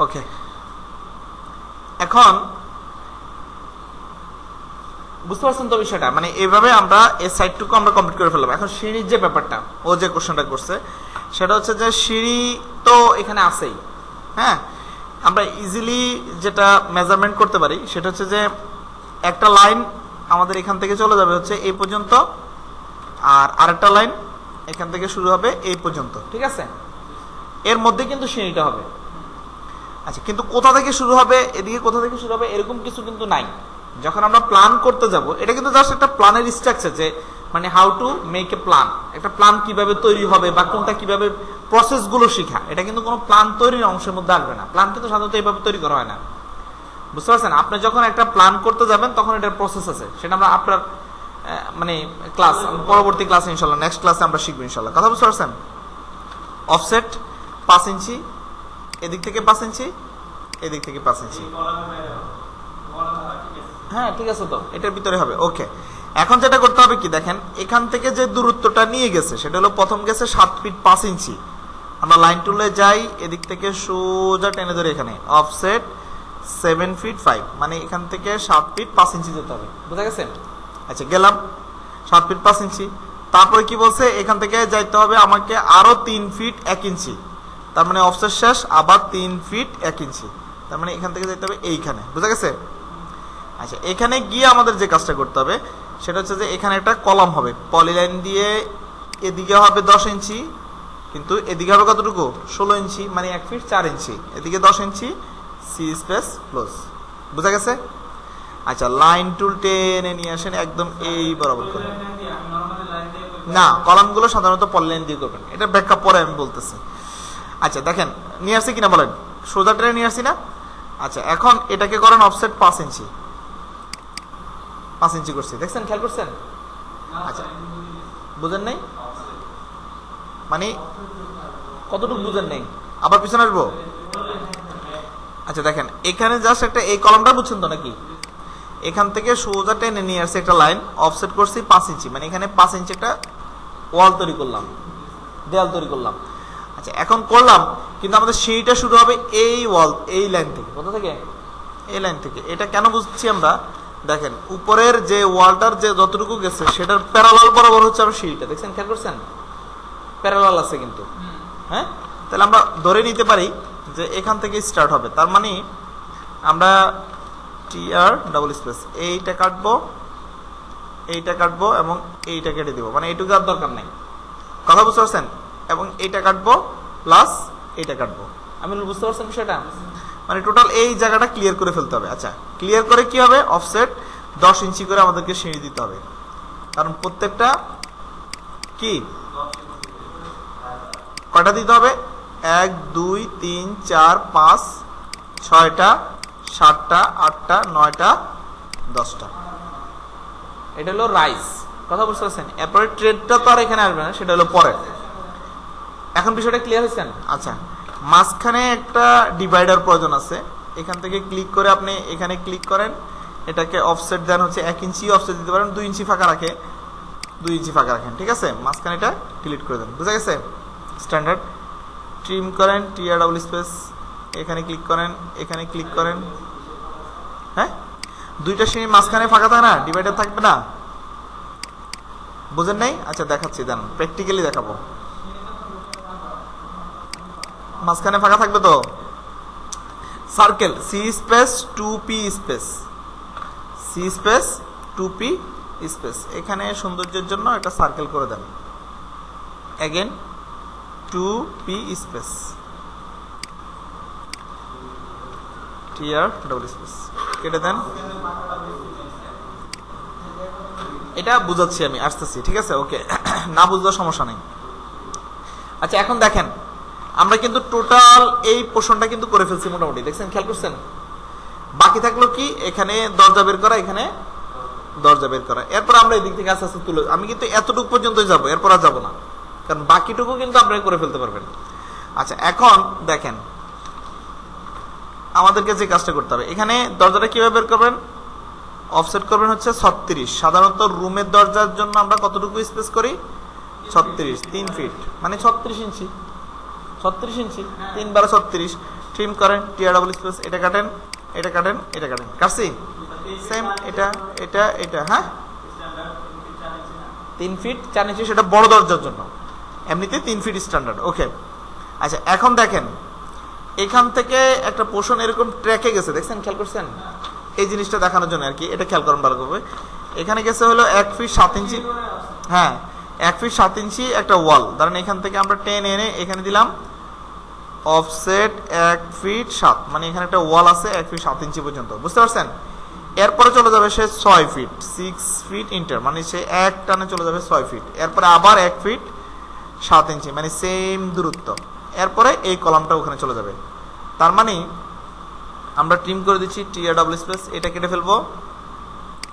ওকে, এখন বুঝতে পারছেন তো বিষয়টা, মানে এইভাবে আমরা এই সাইডটুকু আমরা কমপ্লিট করে ফেললাম। এখন সিঁড়ির যে ব্যাপারটা, ও যে কোশ্চেনটা করছে সেটা হচ্ছে যে সিঁড়ি তো এখানে আছেই, হ্যাঁ, আমরা ইজিলি যেটা মেজারমেন্ট করতে পারি সেটা হচ্ছে যে একটা লাইন আমাদের এখান থেকে চলে যাবে হচ্ছে এই পর্যন্ত, আর আরেকটা লাইন এখান থেকে শুরু হবে এই পর্যন্ত, ঠিক আছে, এর মধ্যে কিন্তু সিঁড়িটা হবে। আচ্ছা, কিন্তু কোথা থেকে শুরু হবে, এদিকে কোথা থেকে শুরু হবে, এরকম কিছু কিন্তু নাই। যখন আমরা প্ল্যান করতে যাব, এটা কিন্তু জাস্ট একটা প্ল্যানের স্ট্রাকচার, যে মানে how to make a plan, একটা প্ল্যান কিভাবে তৈরি হবে বা কোনটা কিভাবে প্রসেস গুলো শিখা, এটা কিন্তু কোনো প্ল্যান তৈরির অংশের মধ্যে আসবে না। প্ল্যান কিন্তু সাধারণত এইভাবে তৈরি করা হয় না, বুঝতে পারছেন? আপনি যখন একটা প্ল্যান করতে যাবেন তখন এটার প্রসেস আছে, সেটা আমরা আপনার মানে ক্লাস পরবর্তী ক্লাসে ইনশাল্লাহ, নেক্সট ক্লাসে আমরা শিখবো ইনশাল্লাহ। কথা বুঝতে পারছেন? অফসেট 5 ইঞ্চি, এদিক থেকে 5 ইঞ্চি, এদিক থেকে 5 ইঞ্চি, হ্যাঁ ঠিক আছে, তো এটার ভিতরে হবে। ওকে, এখন যেটা করতে হবে কি দেখেন, এখান থেকে যে দূরত্বটা নিয়ে গেছে সেটা হলো প্রথম গেছে 7 ফিট 5 ইঞ্চি, আমরা লাইন টুলে যাই, এদিক থেকে সোজা টেনে ধরে এখানে অফসেট 7 ফিট 5, মানে এখান থেকে 7 ফিট 5 ইঞ্চি যেতে হবে, বুঝা গেছে? আচ্ছা, গেলাম 7 ফিট 5 ইঞ্চি, তারপরে কি বলছে, এখান থেকে যাইতে হবে আমাকে আরো 3 ফিট 1 ইঞ্চি, তার মানে অফসেট শেষ, আবার 3 ফিট 1 ইঞ্চি, তার মানে এখান থেকে যাইতে হবে এইখানে, বুঝা গেছে? আচ্ছা, এখানে গিয়ে আমাদের যে কাজটা করতে হবে সেটা হচ্ছে যে এখানে একটা কলাম হবে, পলিলাইন দিয়ে এদিকে হবে 10 ইঞ্চি, কিন্তু এদিকে হবে কতটুকু, 16 ইঞ্চি, মানে 1 ফিট 4 ইঞ্চি, এদিকে 10 ইঞ্চি, সি স্পেস ক্লোজ, বুঝা গেছে? আচ্ছা, লাইন টুল টেনে নিয়ে আসেন একদম এই বরাবর করে, না কলামগুলো সাধারণত পলিলাইন দিয়ে করবেন, এটা ব্যাখ্যা পরে আমি বলতেছি। আচ্ছা দেখেন, নিয়ে আসছি কিনা বলেন, সোজা টেনে নিয়ে আসছি না? আচ্ছা, এখন এটাকে করেন অফসেট 5 ইঞ্চি, 5 ইঞ্চি করছি, দেখছেন, খেয়াল করছেন? আচ্ছা, বুঝেন নাই, মানে কতটুকু বুঝেন নাই, আবার পিছনে আসবো? আচ্ছা দেখেন, এখানে জাস্ট একটা এই কলামটা বুঝছেন তো নাকি, এখান থেকে সোজা টেনে নিয়ে আসছে একটা লাইন, অফসেট করছি 5 ইঞ্চি, মানে এখানে 5 ইঞ্চি একটা ওয়াল তৈরি করলাম, দেয়াল তৈরি করলাম। আচ্ছা, এখন করলাম, কিন্তু আমাদের সিঁড়িটা শুরু হবে এই ওয়াল, এই লাইন থেকে, কোথা থেকে, এই লাইন থেকে। এটা কেন বুঝছি আমরা, দেখেন উপরের যে ওয়ালটার যে যতটুকু গেছে সেটার প্যারালাল বরাবর হচ্ছে আমার সিঁড়িটা, দেখছেন, খেয়াল করছেন? প্যারালাল আছে কিন্তু, হ্যাঁ, তাহলে আমরা ধরে নিতে পারি যে এখান থেকে স্টার্ট হবে, তার মানে আমরা টিআর ডাবল স্পেস এইটা কাটবো, এইটা কাটবো এবং এইটা কেটে দিব, মানে এইটুকু আর দরকার নাই, কথা বুঝতে পারছেন? এবং এইটা কাটবো প্লাস এইটা কাটবো, আমি বুঝতে পারছেন বিষয়টা? মানে টোটাল এই জায়গাটা ক্লিয়ার করে ফেলতে হবে। আচ্ছা, ক্লিয়ার করে কি হবে, অফসেট 10 ইঞ্চি করে আমাদেরকে সিঁড়ি দিতে হবে, কারণ প্রত্যেকটা কি কয়টা দিতে হবে, 1 2 3 4 5 6টা 7টা 8টা 9টা 10টা, এটা হলো রাইস, কথা বুঝতে পারছেন? এরপরে ট্রেডটা তো আর এখানে আসবে না, সেটা হলো পরে। এখন বিষয়টা ক্লিয়ার হয়েছেন? আচ্ছা, মাঝখানে একটা ডিভাইডার প্রয়োজন আছে, এখান থেকে ক্লিক করে আপনি এখানে ক্লিক করেন, এটাকে অফসেট দেন হচ্ছে 1 ইঞ্চি অফসেট দিতে পারেন, 2 ইঞ্চি ফাঁকা রাখে, 2 ইঞ্চি ফাঁকা রাখেন, ঠিক আছে? মাঝখানে এটা ডিলিট করে দেন, বুঝা গেছে? স্ট্যান্ডার্ড ট্রিম করেন, টিআর ডাবল স্পেস, এখানে ক্লিক করেন, এখানে ক্লিক করেন, হ্যাঁ, দুইটা সিঁড়ি মাঝখানে ফাঁকা থাকে না, ডিভাইডার থাকবে না, বুঝেন নাই? আচ্ছা দেখাচ্ছি, দেন প্র্যাকটিক্যালি দেখাবো, মাঝখানে ফাঁকা থাকবে তো, circle C space 2p space, C space 2p space, এখানে সৌন্দর্যের জন্য একটা সার্কেল করে দেন, again 2p space, TR double space, কেটে দেন। এটা বুঝাচ্ছি আমি, আসতেছি, ঠিক আছে? ওকে, না বুঝলেও সমস্যা নেই। আচ্ছা, এখন দেখেন আমরা কিন্তু টোটাল এই পোর্শনটা কিন্তু করে ফেলছি মোটামুটি, দেখছেন, খেয়াল করছেন? বাকি থাকলো কি, এখানে দরজা বের করা, এখানে দরজা বের করা, এরপর আমরা এদিক থেকে আস্তে আস্তে তুলে, আমি কিন্তু এতটুকু পর্যন্তই যাবো, এরপর আর যাবো না, কারণ বাকিটুকু কিন্তু আপনারা করে ফেলতে পারবেন। আচ্ছা, এখন দেখেন আমাদেরকে যে কাজটা করতে হবে, এখানে দরজাটা কিভাবে বের করবেন, অফসেট করবেন হচ্ছে 36, সাধারণত রুমের দরজার জন্য আমরা কতটুকু স্পেস করি, 36, 3 ফিট, মানে 36 ইঞ্চি, 36 ইঞ্চি, 3 12 36, ট্রিম করেন, টিআর ডাবল স্পেস, এটা কাটেন, এটা কাটেন, এটা কাটেন, কাটছি সেম, এটা এটা এটা, হ্যাঁ 3 ফিট 4 ইঞ্চি, সেটা বড় দরজার জন্য, এমনিতে 3 ফিট স্ট্যান্ডার্ড। ওকে, আচ্ছা এখন দেখেন এখান থেকে একটা পোর্শন এরকম ট্র্যাকে গেছে, দেখছেন, খেয়াল করছেন, এই জিনিসটা দেখানোর জন্য আর কি, এটা খেয়াল করেন ভালো করবে। এখানে গেছে হলো 1 ফিট 7 ইঞ্চি, হ্যাঁ 1 ফিট 7 ইঞ্চি একটা ওয়াল, ধরেন এখান থেকে আমরা টেনে এনে এখানে দিলাম অফসেট 1 ফিট 7, মানে এখানে একটা ওয়াল আছে 1 ফিট 7 ইঞ্চি পর্যন্ত, বুঝতে পারছেন। এরপরে চলে যাবে সে 6 ফিট 6 ফিট ইন্টার, মানে সে এক টানে চলে যাবে 6 ফিট, এরপরে আবার 1 ফিট 7 ইঞ্চি, মানে সেম দূরত্ব, এরপরে এই কলামটা ওখানে চলে যাবে। তার মানে আমরা ট্রিম করে দিচ্ছি, টিআর ডাবল স্পেস, এটা কেটে ফেলবো,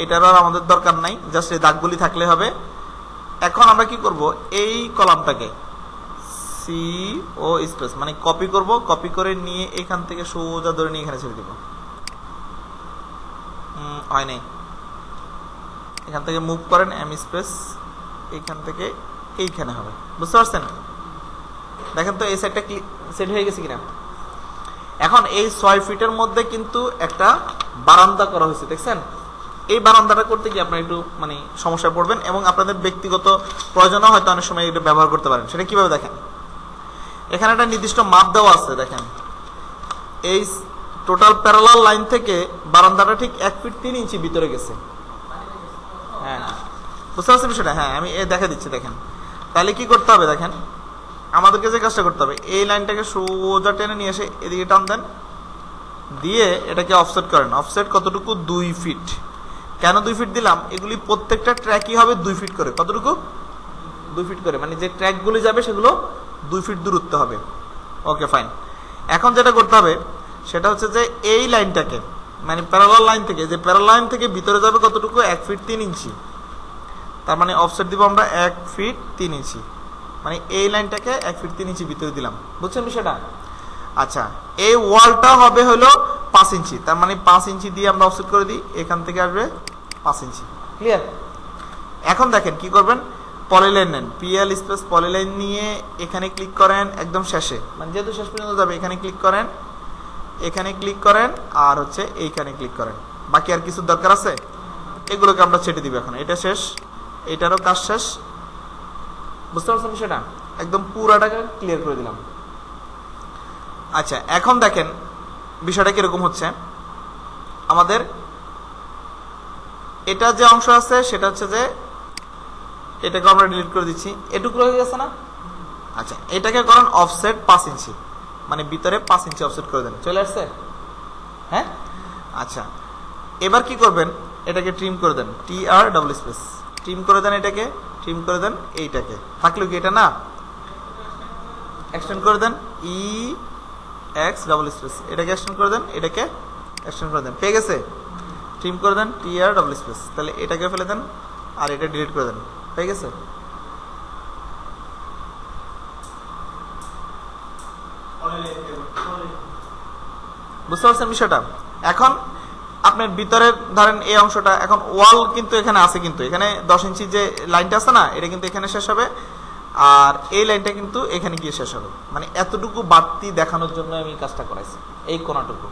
এটার আর আমাদের দরকার নাই, জাস্ট এই দাগগুলি থাকলে হবে। এখন আমরা কি করব, এই কলামটাকে সি ও স্পেস মানে কপি করব, কপি করে নিয়ে এখান থেকে সোজা ধরে নিয়ে এখানে ছেড়ে দিব, হয় নাই, এখান থেকে মুভ করেন এম স্পেস, এইখান থেকে এইখানে হবে, বুঝতে পারছেন। দেখেন তো এই সাইডটা কি সেট হয়ে গেছে কিনা। এখন এই 6 ফিটের মধ্যে কিন্তু একটা বারান্দা করা হয়েছে, দেখছেন। এই বারান্দাটা করতে গিয়ে আপনার একটু মানে সমস্যায় পড়বেন, এবং আপনাদের ব্যক্তিগত প্রয়োজনও হয়তো অনেক সময় এটা ব্যবহার করতে পারেন। সেটা কিভাবে দেখেন, এখানে একটা নির্দিষ্ট মাপ দেওয়া আছে, দেখেন এই টোটাল প্যারালাল লাইন থেকে বারান্দাটা ঠিক 1 ফিট 3 ইঞ্চি ভিতরে গেছে, হ্যাঁ বুঝতে পারছেন বিষয়টা, হ্যাঁ আমি দেখা দিচ্ছি, দেখেন। তাহলে কি করতে হবে, দেখেন আমাদেরকে যে কাজটা করতে হবে, এই লাইনটাকে সোজা টেনে নিয়ে এসে এদিকে টান দেন, দিয়ে এটাকে অফসেট করেন। অফসেট কতটুকু, 2 ফিট। কেন 2 ফিট দিলাম, এগুলি প্রত্যেকটা ট্র্যাকই হবে 2 ফিট করে, কতটুকু 2 ফিট করে, মানে যে ট্র্যাকগুলি যাবে সেগুলো 2 ফিট দূরত্ব হবে। Okay fine. এখন যেটা করতে হবে সেটা হচ্ছে যে এই লাইনটাকে মানে প্যারালাল লাইন থেকে, যে প্যারালাল লাইন থেকে ভিতরে যাবে কতটুকু, 1 ফিট 3 ইঞ্চি, তার মানে অফসেট দিব আমরা 1 ফিট 3 ইঞ্চি, মানে এই লাইনটাকে 1 ফিট 3 ইঞ্চি ভিতরে দিলাম, বুঝছেন বিষয়টা। আচ্ছা এই ওয়ালটা হবে হলো 5 ইঞ্চি, তার মানে 5 ইঞ্চি দিয়ে আমরা অফসেট করে দিই, এখান থেকে আসবে 5 ইঞ্চি, ক্লিয়ার। এখন দেখেন কি করবেন, পলিলাইন নেন, পিএল স্পেস পলিলাইন নিয়ে এখানে ক্লিক করেন একদম শেষে, মানে যেহেতু শেষ পর্যন্ত যাবে, এখানে ক্লিক করেন, এখানে ক্লিক করেন, আর হচ্ছে এইখানে ক্লিক করেন। বাকি আর কিছু দরকার আছে, এগুলোকে আমরা ছেটে দিব। এখন এটা শেষ, এটারও কাজ শেষ, বুঝতে পারছেন সেটা, একদম পুরাটাকে ক্লিয়ার করে দিলাম। আচ্ছা এখন দেখেন বিষয়টা কিরকম হচ্ছে, আমাদের এটা যে অংশ আছে সেটা হচ্ছে যে এটাকে আমরা ডিলিট করে দিচ্ছি, এটুকু হয়ে গেছে না। আচ্ছা এটাকে করেন অফসেট 5 ইঞ্চি, মানে ভিতরে 5 ইঞ্চি অফসেট করে দেন, চলে আসছে, হ্যাঁ। আচ্ছা এবার কি করবেন, এটাকে ট্রিম করে দেন, টিআর ডাবল স্পেস, ট্রিম করে দেন, এটাকে ট্রিম করে দেন, এইটাকে থাকলো কি এটা না, এক্সটেন্ড করে দেন, ই এক্স ডাবল স্পেস, এটাকে এক্সটেন্ড করে দেন, এটাকে এক্সটেন্ড করে দেন, পেয়ে গেছে। ট্রিম করে দেন, টিআর ডাবল স্পেস, তাহলে এটাকে ফেলে দেন আর এটা ডিলিট করে দেন, পেয়ে গেছে। বুঝতে পারছেন বিষয়টা। এখন আপনার ভিতরের ধরেন এই অংশটা, এখন ওয়াল কিন্তু এখানে আছে, কিন্তু এখানে 10 ইঞ্চি যে লাইনটা আছে না, এটা কিন্তু এখানে শেষ হবে, আর এই লাইনটা কিন্তু এখানে গিয়ে শেষ হবে, মানে এতটুকু বাড়তি দেখানোর জন্য আমি কাজটা করাইছি, এই কোণাটুকু,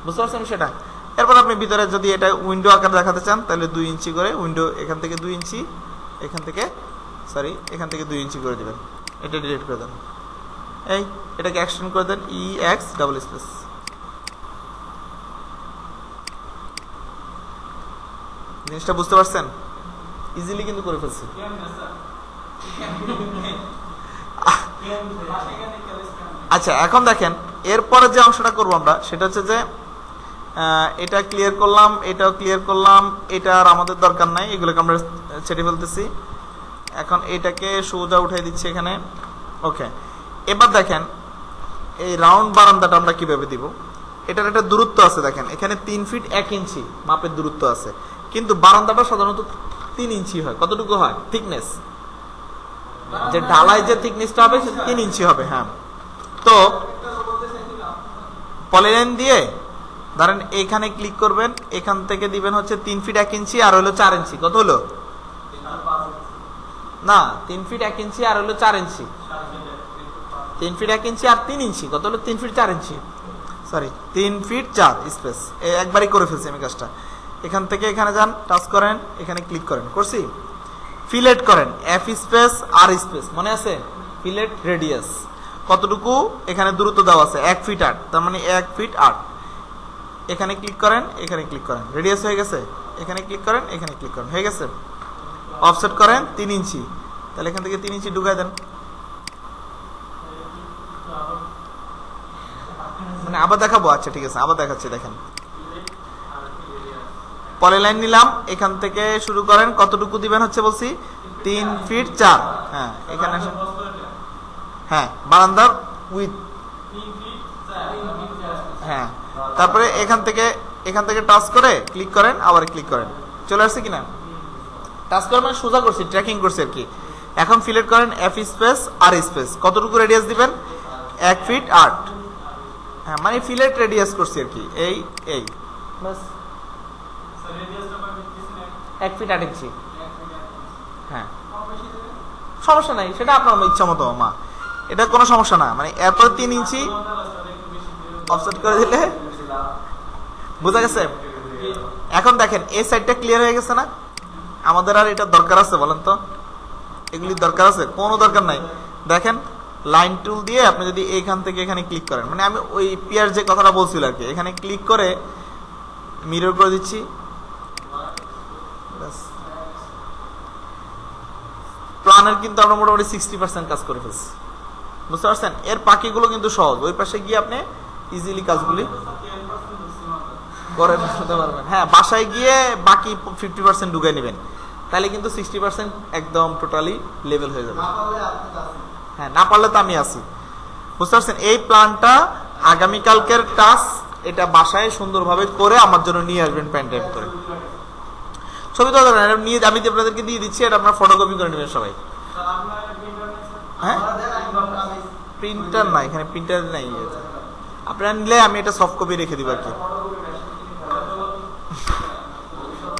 বুঝতে পারছেন সেটা। এরপর আপনি ভিতরে যদি এটা উইন্ডো আকার দেখাতে চান, তাহলে 2 ইঞ্চি করে উইন্ডো, এখান থেকে 2 ইঞ্চি, এখান থেকে 2 ইঞ্চি করে দিবেন, এটা ডিলিট করে দেন, এই এটাকে এক্সটেন্ড করে দেন, ই এক্স ডাবল স্পেস। জিনিসটা বুঝতে পারছেন, ইজিলি কিন্তু করে ফেলছি। আচ্ছা এখন দেখেন এরপরে যে অংশটা করবো আমরা, সেটা হচ্ছে যে এটা ক্লিয়ার করলাম, এটাও ক্লিয়ার করলাম, এটা আর আমাদের দরকার নাই, এগুলোকে আমরা ছেড়ে ফেলতেছি। এখন এটাকে সোজা উঠাই দিচ্ছি এখানে, ওকে। এবার দেখেন এই রাউন্ড বারান্দাটা আমরা কিভাবে দিব, এটার একটা দূরত্ব আছে, দেখেন এখানে 3 ফিট 1 ইঞ্চি মাপের দূরত্ব আছে, কিন্তু বারান্দাটা সাধারণত 3 ইঞ্চি হয়, কতটুকু হয় থিকনেস, যে ঢালাই যে থিকনেসটা হবে সেটা 3 ইঞ্চি হবে, হ্যাঁ। তো পলিলাইন দিয়ে ধরেন এইখানে ক্লিক করবেন, এখান থেকে দিবেন হচ্ছে 3 ফিট 1 ইঞ্চি আর হলো 4 ইঞ্চি, কত হলো না 3 ফিট 1 ইঞ্চি আর হলো 4 ইঞ্চি, 3 ফিট 1 ইঞ্চি আর 3 ইঞ্চি, কত হলো 3 ফিট 4 ইঞ্চি, সরি 3 ফিট 4 স্পেস। একবারই করে ফেলছি আমি কাজটা। এখান থেকে এখানে যান, টাচ করেন, এখানে ক্লিক করেন, করছি। ফিলেট করেন, এফ স্পেস আর স্পেস, মনে আছে? ফিলেট রেডিয়াস কতটুকু এখানে দূরত্ব দেওয়া আছে 1 ফিট 8, তার মানে 1 ফিট 8। এখানে ক্লিক করেন, এখানে ক্লিক করেন, রেডিয়াস হয়ে গেছে। এখানে ক্লিক করেন, এখানে ক্লিক করেন, হয়ে গেছে। অফসেট করেন 3 ইঞ্চি, তাহলে এখান থেকে 3 ইঞ্চি ঢুকাই দেন। মানে আবার দেখাবো, আচ্ছা ঠিক আছে, আবার দেখাচ্ছি। দেখেন পলিলাইন নিলাম, এখান থেকে শুরু করেন, কতটুকু দিবেন হচ্ছে বলছি 3 ফিট 4। হ্যাঁ এখানে আসেন, হ্যাঁ বারান্দার উইথ, হ্যাঁ তারপরে এখান থেকে টাচ করে ক্লিক করেন, আবার ক্লিক করেন, চলে আসছে কিনা? টাচ করে মানে সোজা করছি, ট্র্যাকিং করছি আর কি। এখন ফিলেট করেন এফ স্পেস আর স্পেস, কতটুকু রেডিয়াস দিবেন 1 ফিট 8। হ্যাঁ মানে ফিলেট রেডিয়াস করছি আর কি, এই বাস 1 ফিট 8 ইঞ্চি। হ্যাঁ সমস্যা নাই, সেটা আপনার ইচ্ছা মতো মা, এটা কোনো সমস্যা না। মানে এরপর 3 ইঞ্চি অফসেট করে দিলে বুঝা গেছে। এখন দেখেন এই সাইডটা ক্লিয়ার হয়ে গেছে না? আমাদের আর এটা দরকার আছে বলেন তো? এগুলি দরকার আছে? কোনো দরকার নাই। দেখেন লাইন টুল দিয়ে আপনি যদি এইখান থেকে এখানে ক্লিক করেন, মানে আমি ওই পিয়ার যে কথাটা বলছিল আর কি, এখানে ক্লিক করে মিরর করে দিচ্ছি, প্ল্যানের কিন্তু আমরা মোটামুটি 60% কাজ করে ফেলছি, বুঝতে পারছেন? এর বাকিগুলো কিন্তু সহজ, ওই পাশে গিয়ে আপনি ইজিলি কাজগুলি করে ফেলতে পারবেন। হ্যাঁ বাসায় গিয়ে বাকি 50% ঢুকে নেবেন, তাহলে কিন্তু 60% একদম টোটালি লেভেল হয়ে যাবে। হ্যাঁ না পারলে তো আমি আছি, বুঝতে পারছেন? এই প্ল্যানটা আগামীকালকের টাস্ক, এটা বাসায় সুন্দরভাবে করে আমার জন্য নিয়ে আসবেন পেন ড্রাইভ করে। ছবি তো নিয়ে আমি আপনাদেরকে দিয়ে দিচ্ছি, এটা আপনার ফটোকপি করে নেবেন সবাই। হ্যাঁ প্রিন্টার নাই, এখানে প্রিন্টার নাই, আপনারা নিলে আমি এটা সফট কপি রেখে দিব আর কি।